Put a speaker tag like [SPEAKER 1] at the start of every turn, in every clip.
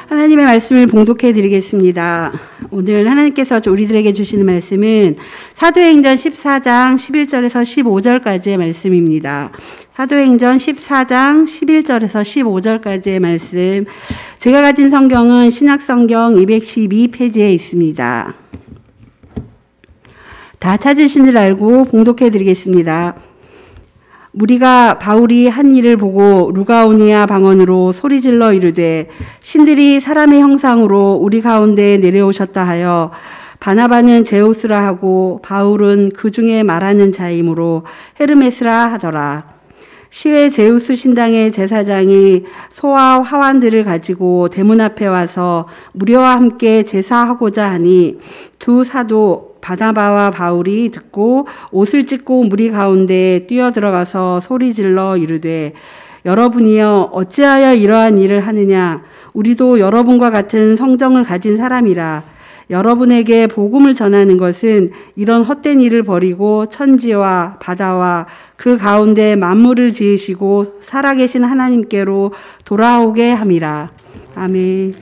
[SPEAKER 1] 하나님의 말씀을 봉독해 드리겠습니다. 오늘 하나님께서 우리들에게 주시는 말씀은 사도행전 14장 11절에서 15절까지의 말씀입니다. 사도행전 14장 11절에서 15절까지의 말씀. 제가 가진 성경은 신약성경 212페이지에 있습니다. 다 찾으신 줄 알고 봉독해 드리겠습니다. 무리가 바울이 한 일을 보고 루가오니아 방언으로 소리질러 이르되 신들이 사람의 형상으로 우리 가운데 내려오셨다 하여 바나바는 제우스라 하고 바울은 그 중에 말하는 자이므로 헤르메스라 하더라. 시외 제우스 신당의 제사장이 소와 화환들을 가지고 대문 앞에 와서 무리와 함께 제사하고자 하니 두 사도 바나바와 바울이 듣고 옷을 찢고 무리 가운데 뛰어들어가서 소리질러 이르되 여러분이여 어찌하여 이러한 일을 하느냐. 우리도 여러분과 같은 성정을 가진 사람이라. 여러분에게 복음을 전하는 것은 이런 헛된 일을 버리고 천지와 바다와 그 가운데 만물을 지으시고 살아계신 하나님께로 돌아오게 함이라. 아멘.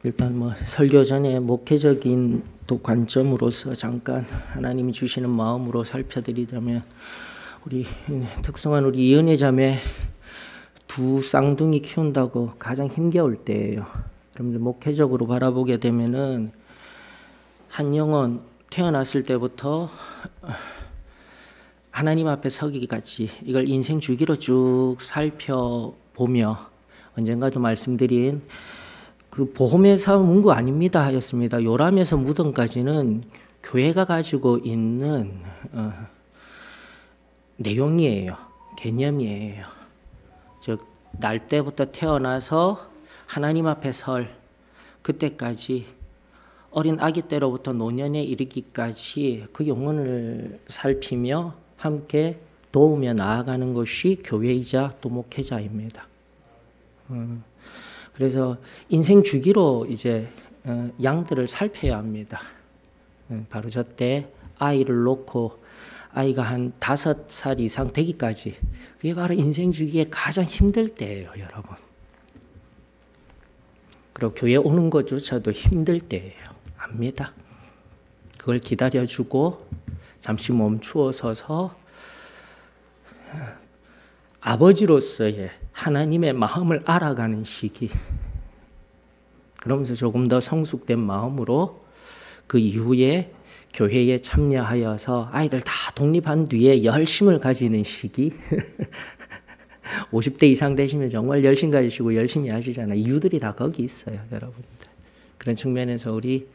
[SPEAKER 2] 일단 설교 전에 목회적인 또 관점으로서 잠깐 하나님이 주시는 마음으로 살펴드리자면, 우리 특성한 우리 이은혜 자매 두 쌍둥이 키운다고 가장 힘겨울 때예요. 여러분들 목회적으로 바라보게 되면은 한 영혼 태어났을 때부터 하나님 앞에 서기같이 이걸 인생 주기로 쭉 살펴보며 언젠가도 말씀드린 그 보험회사 문구 아닙니다 하였습니다. 요람에서 무덤까지는 교회가 가지고 있는 내용이에요. 개념이에요. 즉 날 때부터 태어나서 하나님 앞에 설 그때까지 어린 아기 때로부터 노년에 이르기까지 그 영혼을 살피며 함께 도우며 나아가는 것이 교회이자 또 목회자입니다. 그래서 인생 주기로 이제 양들을 살펴야 합니다. 바로 저때 아이를 놓고 아이가 한 5살 이상 되기까지, 그게 바로 인생 주기에 가장 힘들 때예요, 여러분. 그리고 교회 오는 것조차도 힘들 때예요. 압니다. 그걸 기다려주고 잠시 멈추어 서서 아버지로서의 하나님의 마음을 알아가는 시기. 그러면서 조금 더 성숙된 마음으로 그 이후에 교회에 참여하여서 아이들 다 독립한 뒤에 열심을 가지는 시기. 50대 이상 되시면 정말 열심 가지시고 열심히 하시잖아요. 이유들이 다 거기 있어요, 여러분들. 그런 측면에서 우리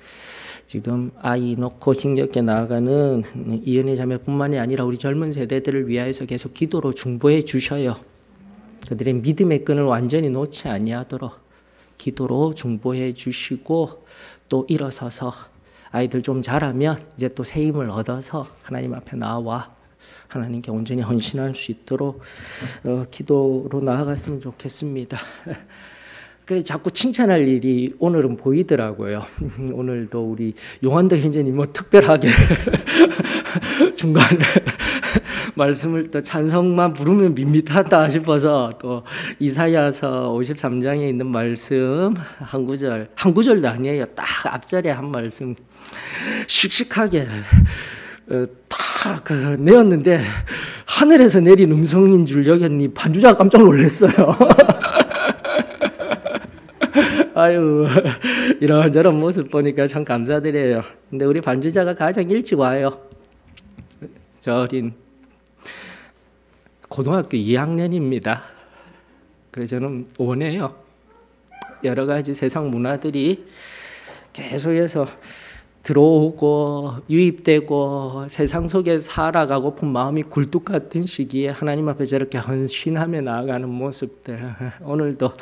[SPEAKER 2] 지금 아이 놓고 힘겹게 나아가는 이은혜 자매뿐만이 아니라 우리 젊은 세대들을 위하여서 계속 기도로 중보해 주셔요. 그들의 믿음의 끈을 완전히 놓지 아니하도록 기도로 중보해 주시고, 또 일어서서 아이들 좀 자라면 이제 또 새 힘을 얻어서 하나님 앞에 나와 하나님께 온전히 헌신할 수 있도록 기도로 나아갔으면 좋겠습니다. 그래 자꾸 칭찬할 일이 오늘은 보이더라고요. 오늘도 우리 용한덕 형제님 특별하게 중간에 말씀을 또 찬성만 부르면 밋밋하다 싶어서 또 이사야서 53장에 있는 말씀 한 구절도 아니에요. 딱 앞절에 한 말씀 씩씩하게 딱 내었는데 하늘에서 내린 음성인 줄 여겼니 반주자가 깜짝 놀랐어요. 아유, 이런저런 모습 보니까 참 감사드려요. 근데 우리 반주자가 가장 일찍 와요. 저 어린 고등학교 2학년입니다. 그래서 저는 원해요. 여러 가지 세상 문화들이 계속해서 들어오고 유입되고 세상 속에 살아가고픈 마음이 굴뚝 같은 시기에 하나님 앞에 저렇게 헌신하며 나아가는 모습들, 오늘도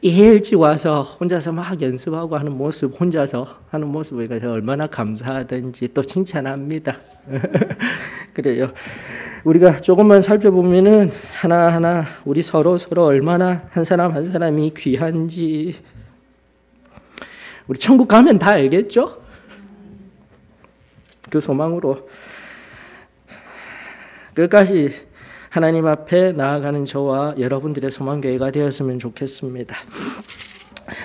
[SPEAKER 2] 일찍 와서 혼자서 막 연습하고 하는 모습, 혼자서 하는 모습을 제가 얼마나 감사하든지 또 칭찬합니다. 그래요. 우리가 조금만 살펴보면은 하나하나 우리 서로 얼마나 한 사람 한 사람이 귀한지 우리 천국 가면 다 알겠죠? 그 소망으로 끝까지 하나님 앞에 나아가는 저와 여러분들의 소망교회가 되었으면 좋겠습니다.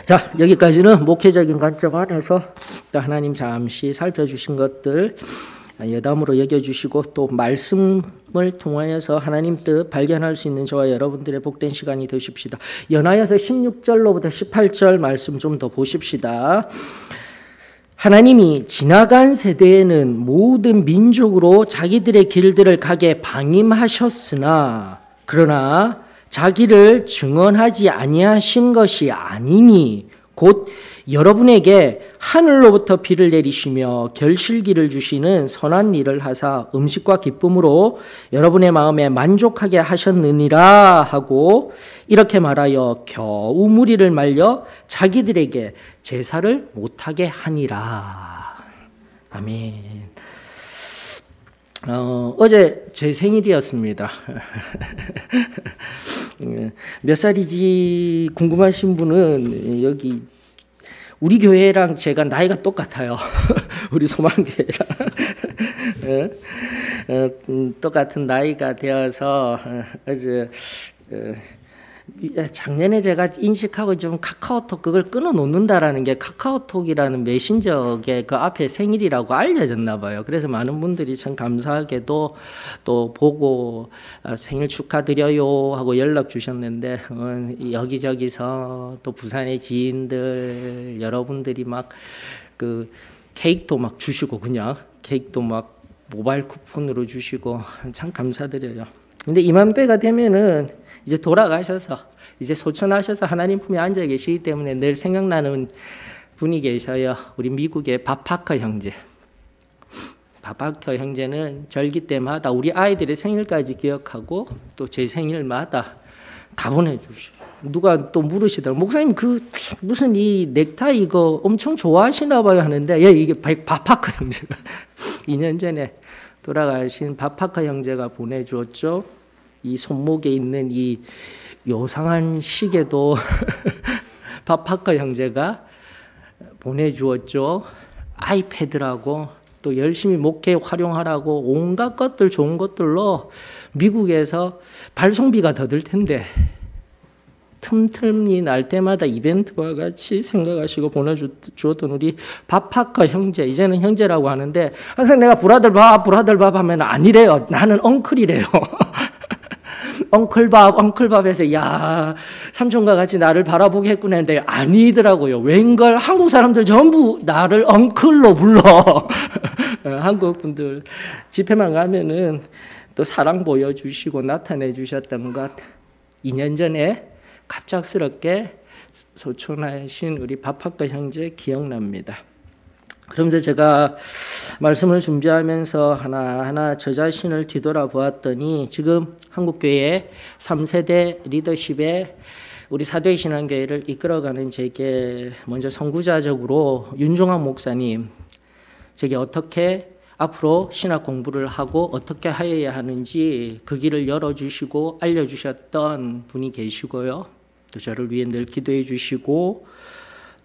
[SPEAKER 2] 자, 여기까지는 목회적인 관점 안에서 또 하나님 잠시 살펴주신 것들 여담으로 여겨주시고 또 말씀을 통하여서 하나님 뜻 발견할 수 있는 저와 여러분들의 복된 시간이 되십시다. 연하여서 16절로부터 18절 말씀 좀 더 보십시다. 하나님이 지나간 세대에는 모든 민족으로 자기들의 길들을 가게 방임하셨으나 그러나 자기를 증언하지 아니하신 것이 아니니 곧 여러분에게 하늘로부터 비를 내리시며 결실기를 주시는 선한 일을 하사 음식과 기쁨으로 여러분의 마음에 만족하게 하셨느니라 하고 이렇게 말하여 겨우 무리를 말려 자기들에게 제사를 못하게 하니라. 아멘. 어제 제 생일이었습니다. 몇 살이지 궁금하신 분은 여기 우리 교회랑 제가 나이가 똑같아요. 우리 소망교회랑 똑같은 나이가 되어서 어제 작년에 제가 인식하고 좀 카카오톡 그걸 끊어 놓는다라는 게 카카오톡이라는 메신저에 그 앞에 생일이라고 알려졌나 봐요. 그래서 많은 분들이 참 감사하게도 또 보고 생일 축하드려요 하고 연락 주셨는데 여기저기서 또 부산의 지인들 여러분들이 막 그 케이크도 막 주시고 그냥 케이크도 막 모바일 쿠폰으로 주시고 참 감사드려요. 근데 이맘때가 되면은 이제 돌아가셔서 이제 소천하셔서 하나님 품에 앉아 계시기 때문에 늘 생각나는 분이 계셔요. 우리 미국의 바파커 형제. 바파커 형제는 절기 때마다 우리 아이들의 생일까지 기억하고 또 제 생일마다 다 보내주시고 누가 또 물으시더라고요. 목사님 그 무슨 이 넥타이 이거 엄청 좋아하시나 봐요 하는데 예, 이게 바파커 형제가 2년 전에 돌아가신 바파커 형제가 보내주었죠. 이 손목에 있는 이 요상한 시계도 바파커 형제가 보내주었죠. 아이패드라고 또 열심히 목회 활용하라고 온갖 것들 좋은 것들로 미국에서 발송비가 더 들 텐데 틈틈이 날 때마다 이벤트와 같이 생각하시고 보내주었던 우리 바파커 형제, 이제는 형제라고 하는데 항상 내가 브라들 밥 하면 아니래요. 나는 엉클이래요. 엉클밥에서 야 삼촌과 같이 나를 바라보게 했구나 했는데 아니더라고요. 웬걸 한국 사람들 전부 나를 엉클로 불러. 한국 분들 집회만 가면은 또 사랑 보여주시고 나타내 주셨던 것 2년 전에 갑작스럽게 소천하신 우리 바파커 형제 기억납니다. 그러면서 제가 말씀을 준비하면서 하나하나 저 자신을 뒤돌아보았더니 지금 한국교회 3세대 리더십에 우리 사도의 신앙교회를 이끌어가는 제게 먼저 선구자적으로 윤종환 목사님 제게 어떻게 앞으로 신학 공부를 하고 어떻게 하여야 하는지 그 길을 열어주시고 알려주셨던 분이 계시고요. 또 저를 위해 늘 기도해 주시고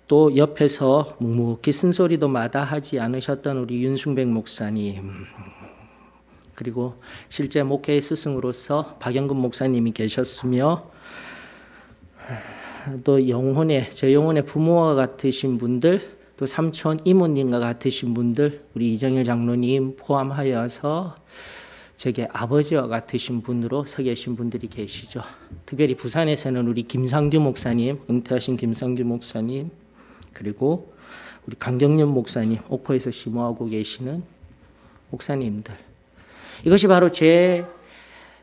[SPEAKER 2] 또 옆에서 묵묵히 쓴소리도 마다하지 않으셨던 우리 윤승백 목사님 그리고 실제 목회의 스승으로서 박영근 목사님이 계셨으며 또 제 영혼의 부모와 같으신 분들 또 삼촌 이모님과 같으신 분들 우리 이정일 장로님 포함하여서 제게 아버지와 같으신 분으로 서 계신 분들이 계시죠. 특별히 부산에서는 우리 김상규 목사님, 은퇴하신 김상규 목사님 그리고 우리 강경련 목사님, 옥포에서 심호하고 계시는 목사님들. 이것이 바로 제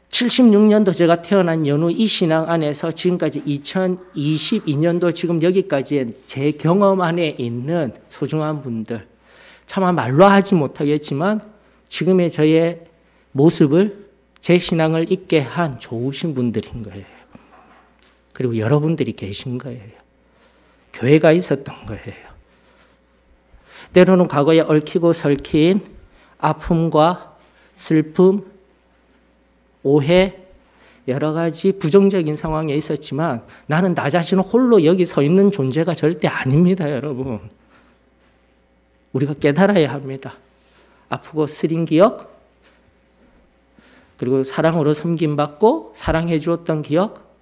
[SPEAKER 2] 76년도 제가 태어난 연후 이 신앙 안에서 지금까지 2022년도 지금 여기까지의 제 경험 안에 있는 소중한 분들. 차마 말로 하지 못하겠지만 지금의 저의 모습을 제 신앙을 잊게 한 좋으신 분들인 거예요. 그리고 여러분들이 계신 거예요. 교회가 있었던 거예요. 때로는 과거에 얽히고 설킨 아픔과 슬픔, 오해, 여러 가지 부정적인 상황에 있었지만 나는 나 자신을 홀로 여기 서 있는 존재가 절대 아닙니다, 여러분. 우리가 깨달아야 합니다. 아프고 쓰린 기억, 그리고 사랑으로 섬김받고 사랑해 주었던 기억,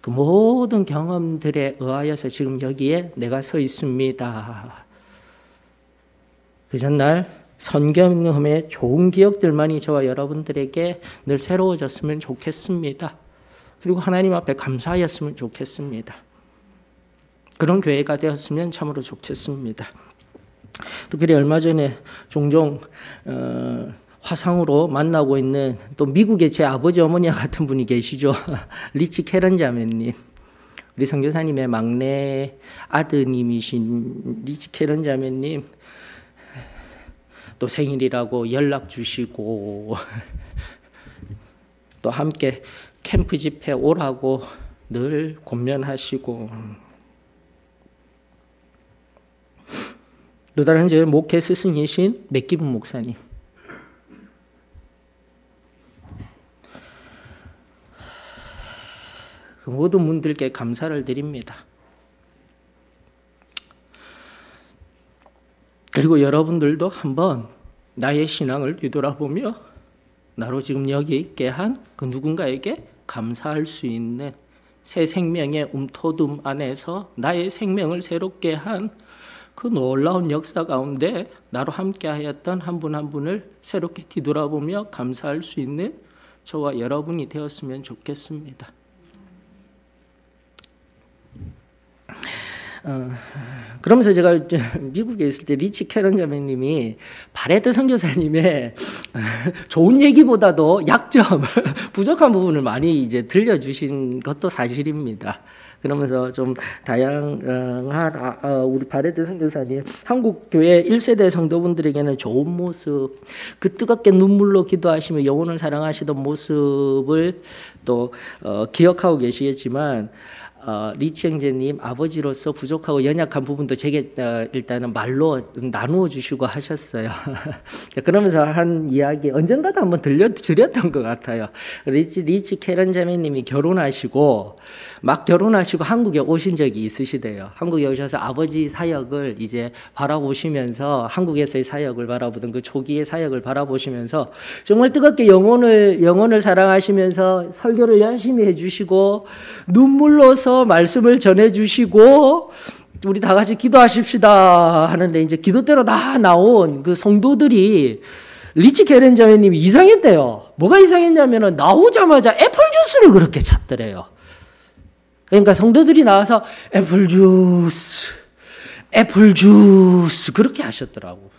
[SPEAKER 2] 그 모든 경험들에 의하여서 지금 여기에 내가 서 있습니다. 그 전날 선경험의 좋은 기억들만이 저와 여러분들에게 늘 새로워졌으면 좋겠습니다. 그리고 하나님 앞에 감사하였으면 좋겠습니다. 그런 교회가 되었으면 참으로 좋겠습니다. 특별히 얼마 전에 종종 화상으로 만나고 있는 또 미국의 제 아버지 어머니와 같은 분이 계시죠. 리치 캐런 자매님. 우리 선교사님의 막내 아드님이신 리치 캐런 자매님 또 생일이라고 연락 주시고 또 함께 캠프 집회 오라고 늘 권면하시고 또 다른 제 목회 스승이신 맥기분 목사님 그 모든 분들께 감사를 드립니다. 그리고 여러분들도 한번 나의 신앙을 뒤돌아보며 나로 지금 여기 있게 한 그 누군가에게 감사할 수 있는 새 생명의 움터둠 안에서 나의 생명을 새롭게 한 그 놀라운 역사 가운데 나로 함께하였던 한 분 한 분을 새롭게 뒤돌아보며 감사할 수 있는 저와 여러분이 되었으면 좋겠습니다. 그러면서 제가 미국에 있을 때 리치 캐런 자매님이 바레트 선교사님의 좋은 얘기보다도 약점, 부족한 부분을 많이 이제 들려주신 것도 사실입니다. 그러면서 좀 다양한 우리 바레트 선교사님 한국 교회 1세대 성도분들에게는 좋은 모습, 그 뜨겁게 눈물로 기도하시며 영혼을 사랑하시던 모습을 또 기억하고 계시겠지만 리치 형제님 아버지로서 부족하고 연약한 부분도 제게 일단은 말로 나누어 주시고 하셨어요. 자, 그러면서 한 이야기 언젠가도 한번 들려드렸던 것 같아요. 리치 캐런 자매님이 결혼하시고 막 결혼하시고 한국에 오신 적이 있으시대요. 한국에 오셔서 아버지 사역을 이제 바라보시면서 한국에서의 사역을 바라보던 그 초기의 사역을 바라보시면서 정말 뜨겁게 영혼을 사랑하시면서 설교를 열심히 해주시고 눈물로서 말씀을 전해주시고 우리 다 같이 기도하십시다 하는데 이제 기도대로 다 나온 그 성도들이 리치 캐런 자매님이 이상했대요. 뭐가 이상했냐면은 나오자마자 애플 주스를 그렇게 찾더래요. 그러니까 성도들이 나와서 애플 주스 그렇게 하셨더라고.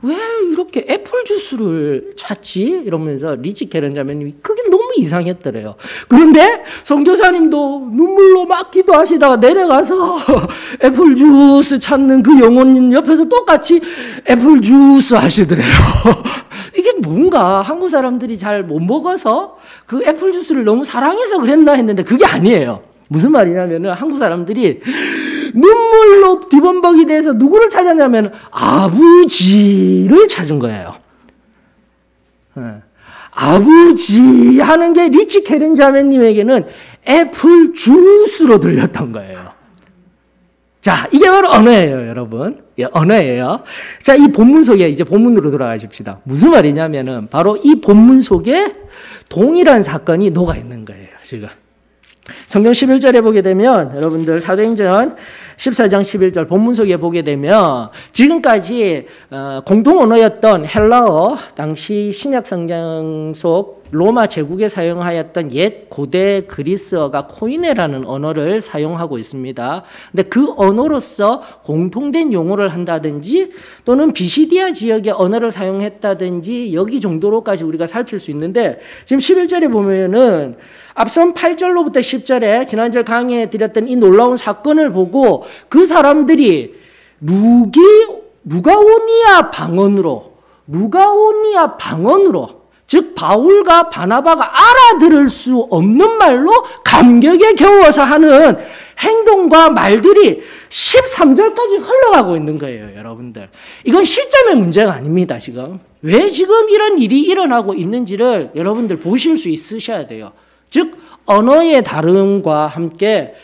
[SPEAKER 2] 왜 이렇게 애플 주스를 찾지? 이러면서 리치 캐런 자매님이 그게 너무 이상했더래요. 그런데 선교사님도 눈물로 막 기도하시다가 내려가서 애플 주스 찾는 그 영혼 옆에서 똑같이 애플 주스 하시더래요. 이게 뭔가 한국 사람들이 잘 못 먹어서 그 애플 주스를 너무 사랑해서 그랬나 했는데 그게 아니에요. 무슨 말이냐면은 한국 사람들이 눈물로 뒤범벅이 돼서 누구를 찾았냐면 아버지를 찾은 거예요. 아버지 하는 게 리치 캐런 자매님에게는 애플 주스로 들렸던 거예요. 자, 이게 바로 언어예요, 여러분. 예, 언어예요. 자, 이 본문 속에 이제 본문으로 돌아가십시다. 무슨 말이냐면은 바로 이 본문 속에 동일한 사건이 녹아 있는 거예요, 지금. 성경 11절에 보게 되면 여러분들 사도행전 14장 11절 본문 속에 보게 되면 지금까지 공동 언어였던 헬라어, 당시 신약 성경 속 로마 제국에 사용하였던 옛 고대 그리스어가 코이네라는 언어를 사용하고 있습니다. 근데 그 언어로서 공통된 용어를 한다든지 또는 비시디아 지역의 언어를 사용했다든지 여기 정도로까지 우리가 살필 수 있는데 지금 11절에 보면은 앞선 8절로부터 10절에 지난절 강의해 드렸던 이 놀라운 사건을 보고 그 사람들이 루가오니아 방언으로 즉 바울과 바나바가 알아들을 수 없는 말로 감격에 겨워서 하는 행동과 말들이 13절까지 흘러가고 있는 거예요, 여러분들. 이건 시점의 문제가 아닙니다, 지금. 왜 지금 이런 일이 일어나고 있는지를 여러분들 보실 수 있으셔야 돼요. 즉 언어의 다름과 함께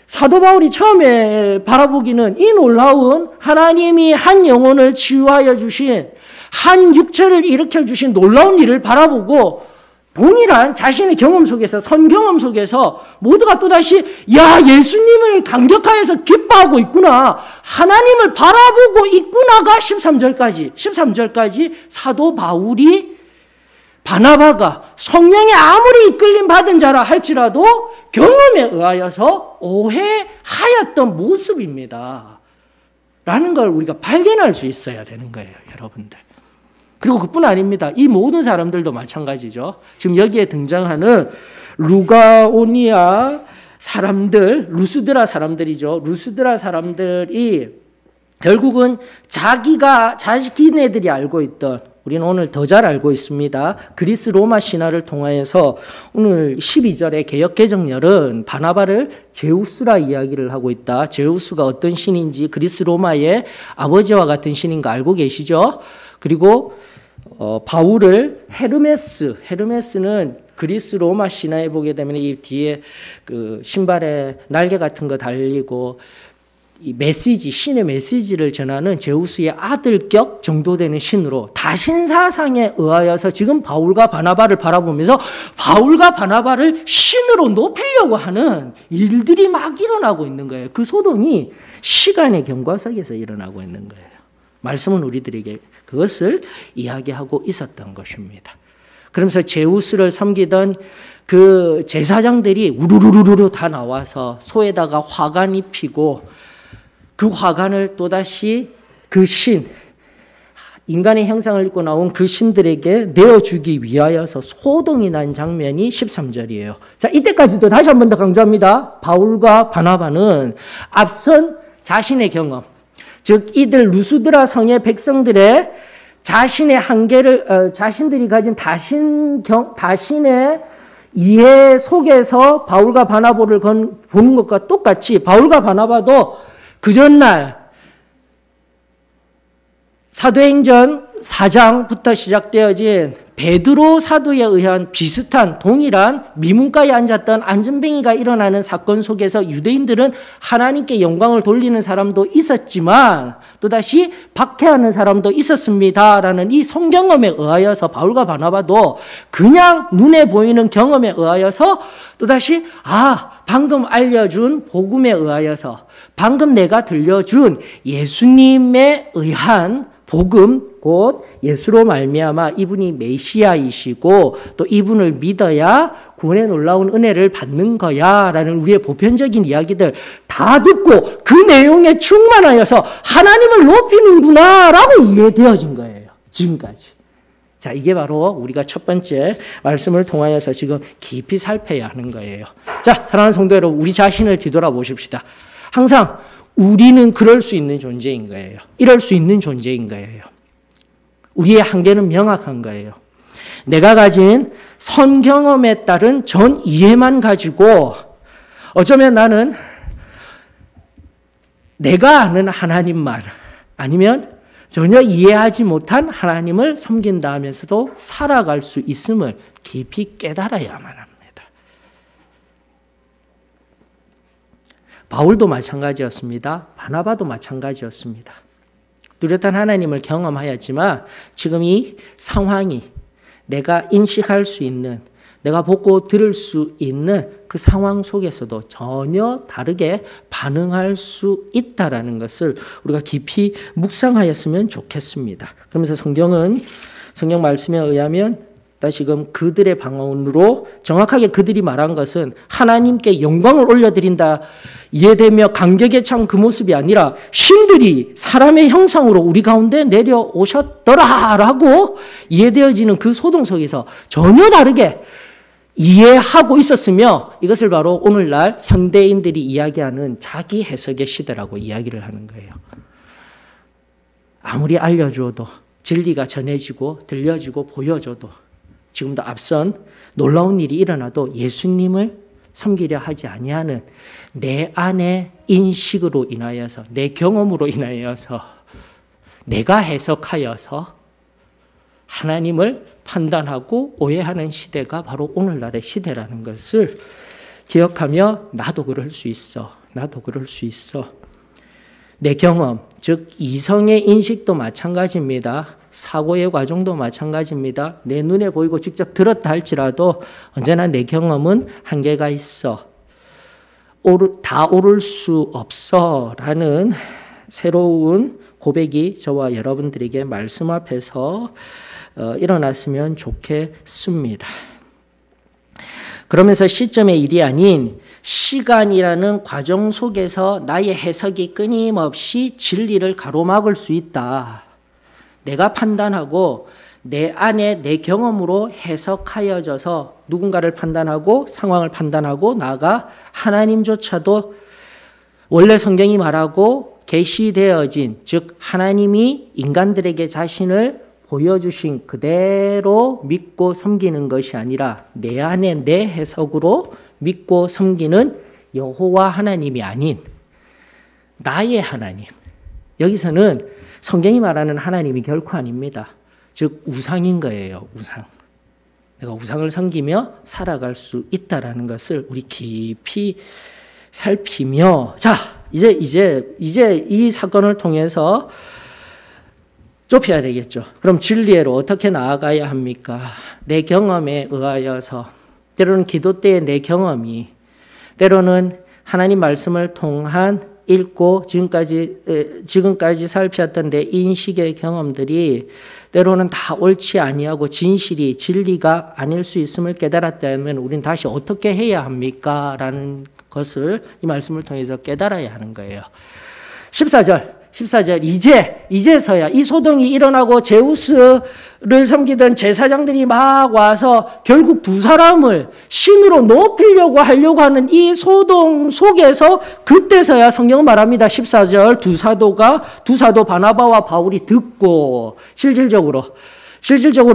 [SPEAKER 2] 사도 바울이 처음에 바라보기는 이 놀라운 하나님이 한 영혼을 치유하여 주신 한 육체를 일으켜 주신 놀라운 일을 바라보고 동일한 자신의 경험 속에서, 선경험 속에서 모두가 또다시 야, 예수님을 감격하여서 기뻐하고 있구나, 하나님을 바라보고 있구나가 13절까지 사도 바울이 바나바가 성령에 아무리 이끌림 받은 자라 할지라도 경험에 의하여서 오해하였던 모습입니다 라는 걸 우리가 발견할 수 있어야 되는 거예요, 여러분들. 그리고 그뿐 아닙니다. 이 모든 사람들도 마찬가지죠. 지금 여기에 등장하는 루가오니아 사람들, 루스드라 사람들이죠. 루스드라 사람들이 결국은 자기네들이 알고 있던, 우리는 오늘 더 잘 알고 있습니다, 그리스 로마 신화를 통하여서 오늘 12절의 개역개정열은 바나바를 제우스라 이야기를 하고 있다. 제우스가 어떤 신인지, 그리스 로마의 아버지와 같은 신인 거 알고 계시죠? 그리고 바울을 헤르메스는 그리스 로마 신화에 보게 되면 이 뒤에 그 신발에 날개 같은 거 달리고 이 메시지, 신의 메시지를 전하는 제우스의 아들격 정도 되는 신으로 다신사상에 의하여서 지금 바울과 바나바를 바라보면서 바울과 바나바를 신으로 높이려고 하는 일들이 막 일어나고 있는 거예요. 그 소동이 시간의 경과석에서 일어나고 있는 거예요. 말씀은 우리들에게 그것을 이야기하고 있었던 것입니다. 그러면서 제우스를 섬기던 그 제사장들이 우르르르르 다 나와서 소에다가 화관 입히고 그 화관을 또다시 그 신, 인간의 형상을 입고 나온 그 신들에게 내어주기 위하여서 소동이 난 장면이 13절이에요. 자, 이때까지도 다시 한 번 더 강조합니다. 바울과 바나바는 앞선 자신의 경험, 즉 이들 루스드라 성의 백성들의 자신의 한계를 자신들이 가진 자신의 이해 속에서 바울과 바나바를 보는 것과 똑같이 바울과 바나바도 그 전날 사도행전 4장부터 시작되어진 베드로 사도에 의한 비슷한 동일한 미문가에 앉았던 안전뱅이가 일어나는 사건 속에서 유대인들은 하나님께 영광을 돌리는 사람도 있었지만 또다시 박해하는 사람도 있었습니다라는 이 성경험에 의하여서 바울과 바나바도 그냥 눈에 보이는 경험에 의하여서 또다시 방금 알려준 복음에 의하여서 방금 내가 들려준 예수님에 의한 복음, 곧 예수로 말미암아 이분이 메시아이시고 또 이분을 믿어야 구원의 놀라운 은혜를 받는 거야 라는 우리의 보편적인 이야기들 다 듣고 그 내용에 충만하여서 하나님을 높이는구나 라고 이해되어진 거예요, 지금까지. 자, 이게 바로 우리가 첫 번째 말씀을 통하여서 지금 깊이 살펴야 하는 거예요. 자, 사랑하는 성도 여러분, 우리 자신을 뒤돌아보십시다. 항상 우리는 그럴 수 있는 존재인 거예요. 이럴 수 있는 존재인 거예요. 우리의 한계는 명확한 거예요. 내가 가진 선경험에 따른 전 이해만 가지고 어쩌면 나는 내가 아는 하나님만 아니면 전혀 이해하지 못한 하나님을 섬긴다 하면서도 살아갈 수 있음을 깊이 깨달아야만 합니다. 바울도 마찬가지였습니다. 바나바도 마찬가지였습니다. 뚜렷한 하나님을 경험하였지만 지금 이 상황이 내가 인식할 수 있는, 내가 보고 들을 수 있는 그 상황 속에서도 전혀 다르게 반응할 수 있다라는 것을 우리가 깊이 묵상하였으면 좋겠습니다. 그러면서 성경 말씀에 의하면 다시금 그들의 방언으로 정확하게 그들이 말한 것은 하나님께 영광을 올려드린다 이해되며 감격에 찬 그 모습이 아니라 신들이 사람의 형상으로 우리 가운데 내려오셨더라라고 이해되어지는 그 소동 속에서 전혀 다르게 이해하고 있었으며 이것을 바로 오늘날 현대인들이 이야기하는 자기 해석의 시대라고 이야기를 하는 거예요. 아무리 알려줘도 진리가 전해지고 들려지고 보여줘도 지금도 앞선 놀라운 일이 일어나도 예수님을 섬기려 하지 아니하는 내 안의 인식으로 인하여서 내 경험으로 인하여서 내가 해석하여서 하나님을 판단하고 오해하는 시대가 바로 오늘날의 시대라는 것을 기억하며 나도 그럴 수 있어. 나도 그럴 수 있어. 내 경험, 즉 이성의 인식도 마찬가지입니다. 사고의 과정도 마찬가지입니다. 내 눈에 보이고 직접 들었다 할지라도 언제나 내 경험은 한계가 있어. 다 오를 수 없어 라는 새로운 고백이 저와 여러분들에게 말씀 앞에서 일어났으면 좋겠습니다. 그러면서 시점의 일이 아닌 시간이라는 과정 속에서 나의 해석이 끊임없이 진리를 가로막을 수 있다. 내가 판단하고 내 안에 내 경험으로 해석하여져서 누군가를 판단하고 상황을 판단하고 나아가 하나님조차도 원래 성경이 말하고 계시되어진, 즉 하나님이 인간들에게 자신을 보여주신 그대로 믿고 섬기는 것이 아니라 내 안에 내 해석으로 믿고 섬기는 여호와 하나님이 아닌 나의 하나님. 여기서는 성경이 말하는 하나님이 결코 아닙니다. 즉 우상인 거예요. 우상. 내가 우상을 섬기며 살아갈 수 있다라는 것을 우리 깊이 살피며, 자, 이제 이 사건을 통해서 좁혀야 되겠죠. 그럼 진리로 어떻게 나아가야 합니까? 내 경험에 의하여서, 때로는 기도 때의 내 경험이, 때로는 하나님 말씀을 통한 읽고 지금까지 살피었던 내 인식의 경험들이 때로는 다 옳지 아니하고 진리가 아닐 수 있음을 깨달았다면 우리는 다시 어떻게 해야 합니까? 라는 것을 이 말씀을 통해서 깨달아야 하는 거예요. 14절 이제서야 이 소동이 일어나고 제우스를 섬기던 제사장들이 막 와서 결국 두 사람을 신으로 높이려고 하려고 하는 이 소동 속에서 그때서야 성경은 말합니다. 14절 두 사도 바나바와 바울이 듣고 실질적으로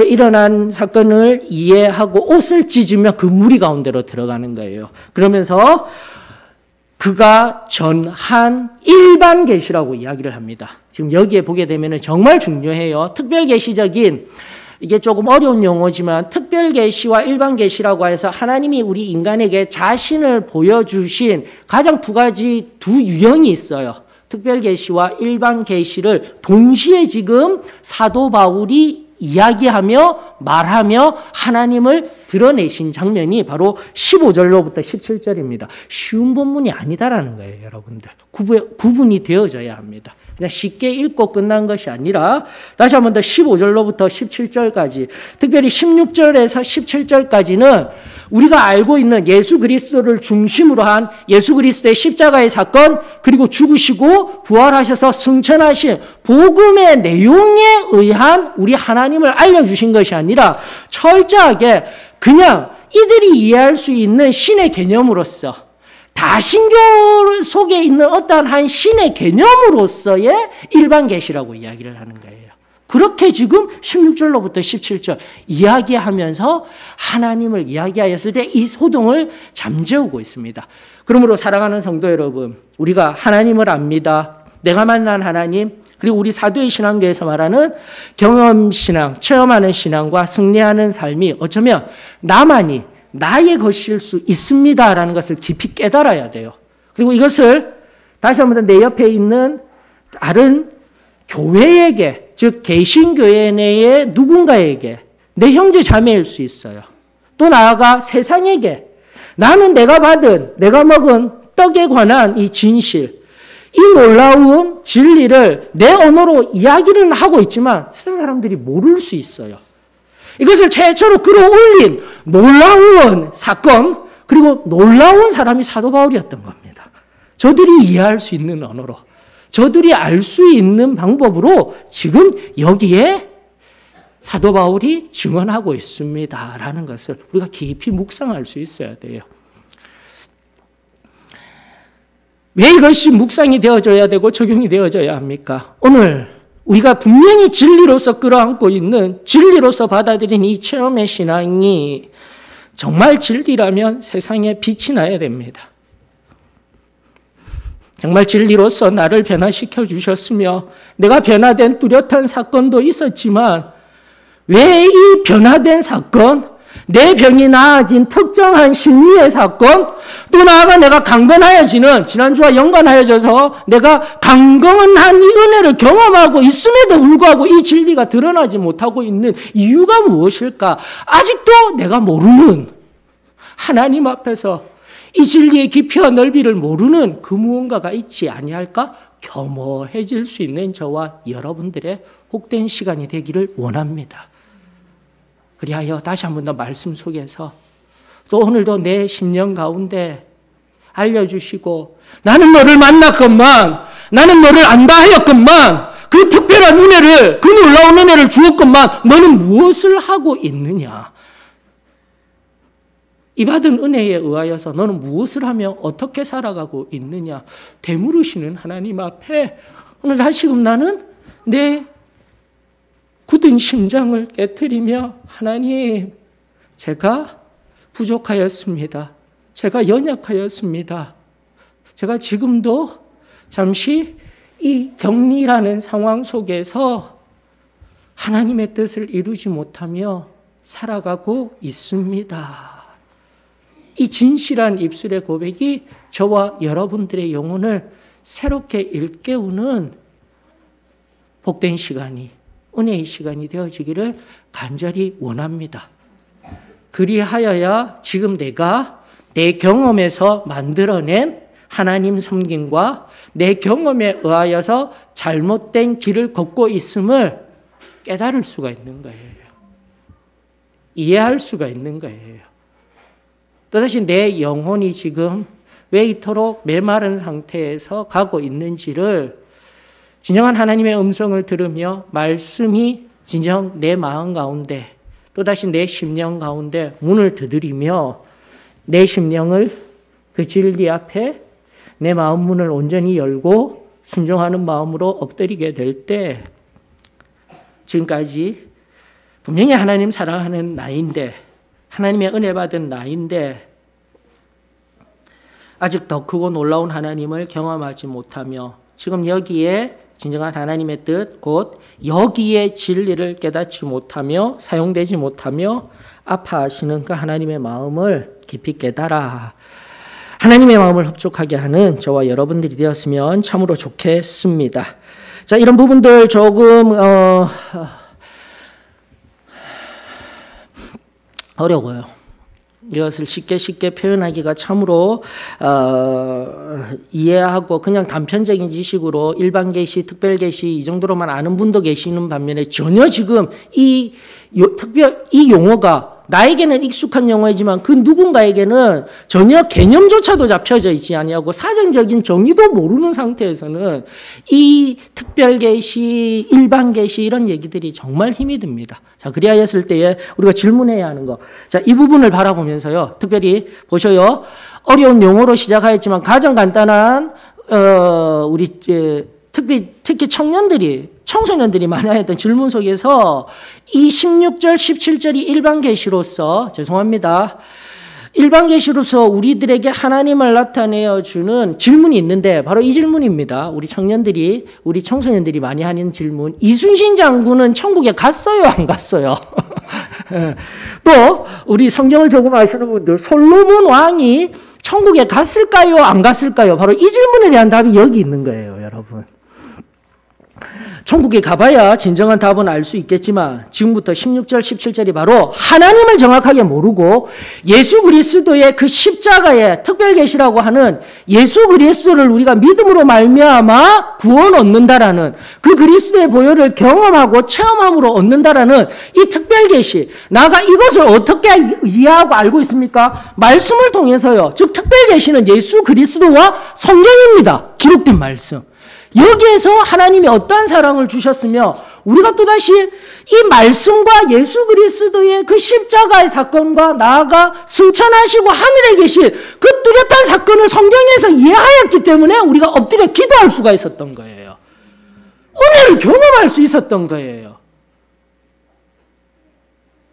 [SPEAKER 2] 일어난 사건을 이해하고 옷을 찢으며 그 무리 가운데로 들어가는 거예요. 그러면서 그가 전한 일반 계시라고 이야기를 합니다. 지금 여기에 보게 되면 정말 중요해요. 특별 계시적인, 이게 조금 어려운 용어지만 특별 계시와 일반 계시라고 해서 하나님이 우리 인간에게 자신을 보여주신 가장 두 유형이 있어요. 특별 계시와 일반 계시를 동시에 지금 사도 바울이 이야기하며 말하며 하나님을 드러내신 장면이 바로 15절로부터 17절입니다. 쉬운 본문이 아니다라는 거예요, 여러분들. 구분이 되어져야 합니다. 그냥 쉽게 읽고 끝난 것이 아니라 다시 한 번 더 15절로부터 17절까지, 특별히 16절에서 17절까지는 우리가 알고 있는 예수 그리스도를 중심으로 한 예수 그리스도의 십자가의 사건, 그리고 죽으시고 부활하셔서 승천하신 복음의 내용에 의한 우리 하나님을 알려주신 것이 아니라 철저하게 그냥 이들이 이해할 수 있는 신의 개념으로서, 다신교 속에 있는 어떠한 한 신의 개념으로서의 일반 계시라고 이야기를 하는 거예요. 그렇게 지금 16절로부터 17절 이야기하면서 하나님을 이야기하였을 때 이 소동을 잠재우고 있습니다. 그러므로 사랑하는 성도 여러분, 우리가 하나님을 압니다. 내가 만난 하나님, 그리고 우리 사도의 신앙교에서 말하는 경험신앙, 체험하는 신앙과 승리하는 삶이 어쩌면 나만이 나의 것일 수 있습니다라는 것을 깊이 깨달아야 돼요. 그리고 이것을 다시 한번 내 옆에 있는 다른 교회에게, 즉 개신교회 내의 누군가에게, 내 형제 자매일 수 있어요. 또 나아가 세상에게 나는 내가 먹은 떡에 관한 이 진실, 이 놀라운 진리를 내 언어로 이야기를 하고 있지만 세상 사람들이 모를 수 있어요. 이것을 최초로 끌어올린 놀라운 사건, 그리고 놀라운 사람이 사도 바울이었던 겁니다. 저들이 이해할 수 있는 언어로, 저들이 알 수 있는 방법으로 지금 여기에 사도 바울이 증언하고 있습니다라는 것을 우리가 깊이 묵상할 수 있어야 돼요. 왜 이것이 묵상이 되어져야 되고 적용이 되어져야 합니까? 오늘 우리가 분명히 진리로서 끌어안고 있는, 진리로서 받아들인 이 체험의 신앙이 정말 진리라면 세상에 빛이 나야 됩니다. 정말 진리로서 나를 변화시켜 주셨으며 내가 변화된 뚜렷한 사건도 있었지만 왜 이 변화된 사건, 내 병이 나아진 특정한 심리의 사건, 또 나아가 내가 강건하여지는, 지난주와 연관하여져서 내가 강건한 이 은혜를 경험하고 있음에도 불구하고 이 진리가 드러나지 못하고 있는 이유가 무엇일까? 아직도 내가 모르는, 하나님 앞에서 이 진리의 깊이와 넓이를 모르는 그 무언가가 있지 아니할까? 겸허해질 수 있는 저와 여러분들의 복된 시간이 되기를 원합니다. 그리하여 다시 한 번 더 말씀 속에서 또 오늘도 내 심령 가운데 알려주시고, 나는 너를 만났건만, 나는 너를 안다 하였건만, 그 특별한 은혜를, 그 놀라운 은혜를 주었건만, 너는 무엇을 하고 있느냐? 이 받은 은혜에 의하여서 너는 무엇을 하며 어떻게 살아가고 있느냐? 되물으시는 하나님 앞에 오늘 다시금 나는 내 굳은 심장을 깨트리며, 하나님, 제가 부족하였습니다. 제가 연약하였습니다. 제가 지금도 잠시 이 격리라는 상황 속에서 하나님의 뜻을 이루지 못하며 살아가고 있습니다. 이 진실한 입술의 고백이 저와 여러분들의 영혼을 새롭게 일깨우는 복된 시간이, 은혜의 시간이 되어지기를 간절히 원합니다. 그리하여야 지금 내가 내 경험에서 만들어낸 하나님 섬김과 내 경험에 의하여서 잘못된 길을 걷고 있음을 깨달을 수가 있는 거예요. 이해할 수가 있는 거예요. 또다시 내 영혼이 지금 왜 이토록 메마른 상태에서 가고 있는지를 진정한 하나님의 음성을 들으며 말씀이 진정 내 마음 가운데, 또다시 내 심령 가운데 문을 두드리며 내 심령을 그 진리 앞에 내 마음 문을 온전히 열고 순종하는 마음으로 엎드리게 될 때, 지금까지 분명히 하나님 사랑하는 나인데, 하나님의 은혜 받은 나인데 아직 더 크고 놀라운 하나님을 경험하지 못하며 지금 여기에 진정한 하나님의 뜻, 곧 여기에 진리를 깨닫지 못하며 사용되지 못하며 아파하시는 그 하나님의 마음을 깊이 깨달아 하나님의 마음을 흡족하게 하는 저와 여러분들이 되었으면 참으로 좋겠습니다. 자, 이런 부분들 조금 어려워요. 이것을 쉽게 표현하기가 참으로 이해하고 그냥 단편적인 지식으로 일반 계시, 특별 계시 이 정도로만 아는 분도 계시는 반면에 전혀 지금 이 용어가 나에게는 익숙한 용어이지만 그 누군가에게는 전혀 개념조차도 잡혀져 있지 아니하고 사정적인 정의도 모르는 상태에서는 이 특별 계시, 일반 계시 이런 얘기들이 정말 힘이 듭니다. 자, 그리하였을 때에 우리가 질문해야 하는 거. 자, 이 부분을 바라보면서요. 특별히 보셔요. 어려운 용어로 시작하였지만 가장 간단한 우리 특히 청소년들이 많이 했던 질문 속에서 이 16절, 17절이 일반 계시로서, 죄송합니다. 일반 계시로서 우리들에게 하나님을 나타내어 주는 질문이 있는데 바로 이 질문입니다. 우리 청소년들이 많이 하는 질문. 이순신 장군은 천국에 갔어요, 안 갔어요? 또 우리 성경을 조금 아시는 분들, 솔로몬 왕이 천국에 갔을까요, 안 갔을까요? 바로 이 질문에 대한 답이 여기 있는 거예요, 여러분. 천국에 가봐야 진정한 답은 알 수 있겠지만 지금부터 16절, 17절이 바로 하나님을 정확하게 모르고 예수 그리스도의 그 십자가의 특별 계시라고 하는 예수 그리스도를 우리가 믿음으로 말미암아 구원 얻는다라는 그 그리스도의 보혈을 경험하고 체험함으로 얻는다라는 이 특별 계시, 나가 이것을 어떻게 이해하고 알고 있습니까? 말씀을 통해서요. 즉 특별 계시는 예수 그리스도와 성경입니다. 기록된 말씀. 여기에서 하나님이 어떠한 사랑을 주셨으며 우리가 또다시 이 말씀과 예수 그리스도의 그 십자가의 사건과 나아가 승천하시고 하늘에 계신 그 뚜렷한 사건을 성경에서 이해하였기 때문에 우리가 엎드려 기도할 수가 있었던 거예요. 은혜를 경험할 수 있었던 거예요.